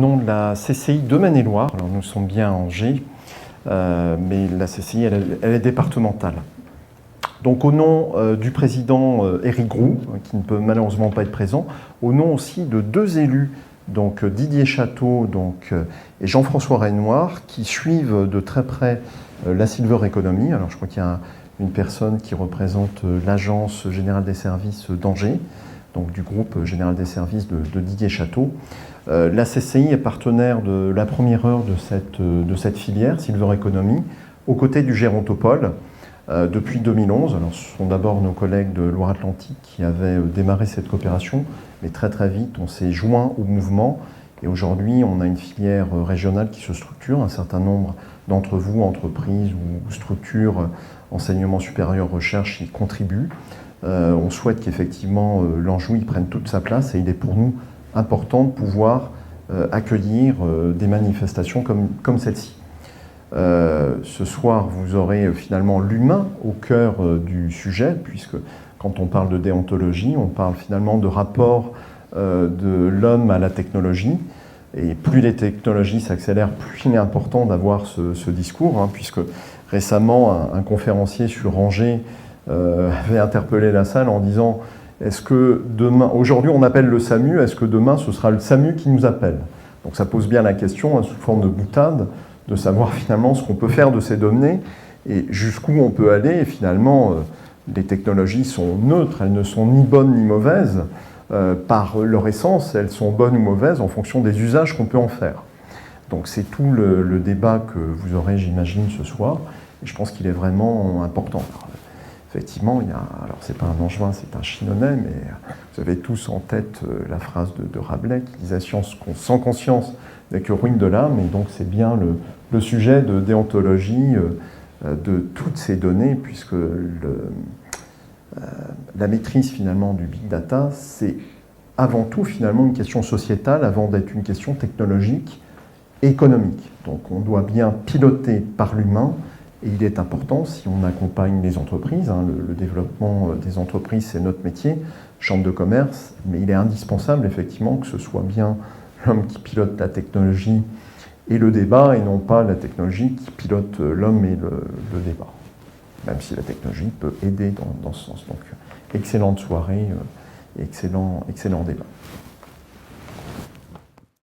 Au nom de la CCI de Maine-et-Loire, alors nous sommes bien à Angers, mais la CCI elle est départementale. Donc au nom du président Éric Groux, qui ne peut malheureusement pas être présent, au nom aussi de deux élus, donc Didier Château et Jean-François Renoir, qui suivent de très près la Silver Economy. Alors je crois qu'il y a une personne qui représente l'Agence générale des services d'Angers, donc du groupe général des services de Didier Château. La CCI est partenaire de la première heure de cette filière, Silver Economy, aux côtés du Gérontopole, depuis 2011. Alors, ce sont d'abord nos collègues de Loire-Atlantique qui avaient démarré cette coopération, mais très très vite, on s'est joint au mouvement. Et aujourd'hui, on a une filière régionale qui se structure. Un certain nombre d'entre vous, entreprises ou structures, enseignement supérieur, recherche, y contribuent. On souhaite qu'effectivement l'Anjou prenne toute sa place et il est pour nous important de pouvoir accueillir des manifestations comme celle-ci. Ce soir, vous aurez finalement l'humain au cœur du sujet, puisque quand on parle de déontologie, on parle finalement de rapport de l'homme à la technologie. Et plus les technologies s'accélèrent, plus il est important d'avoir ce discours, hein, puisque récemment, un conférencier sur Angers avait interpellé la salle en disant « Est-ce que demain, aujourd'hui on appelle le SAMU, est-ce que demain ce sera le SAMU qui nous appelle ?» Donc ça pose bien la question, hein, sous forme de boutade, de savoir finalement ce qu'on peut faire de ces données et jusqu'où on peut aller. Et finalement, les technologies sont neutres, elles ne sont ni bonnes ni mauvaises. Par leur essence, elles sont bonnes ou mauvaises en fonction des usages qu'on peut en faire. Donc c'est tout le débat que vous aurez, j'imagine, ce soir. Et je pense qu'il est vraiment important. Alors, effectivement, alors c'est pas un Angevin, c'est un Chinonnais, mais vous avez tous en tête la phrase de Rabelais qui disait « Science sans conscience n'est que ruine de l'âme ». Et donc c'est bien le sujet de déontologie de toutes ces données, puisque la maîtrise finalement du big data, c'est avant tout finalement une question sociétale avant d'être une question technologique et économique. Donc on doit bien piloter par l'humain. Et il est important, si on accompagne les entreprises, hein, le développement des entreprises, c'est notre métier, chambre de commerce, mais il est indispensable effectivement que ce soit bien l'homme qui pilote la technologie et le débat, et non pas la technologie qui pilote l'homme et le débat. Même si la technologie peut aider dans ce sens. Donc, excellente soirée, excellent débat.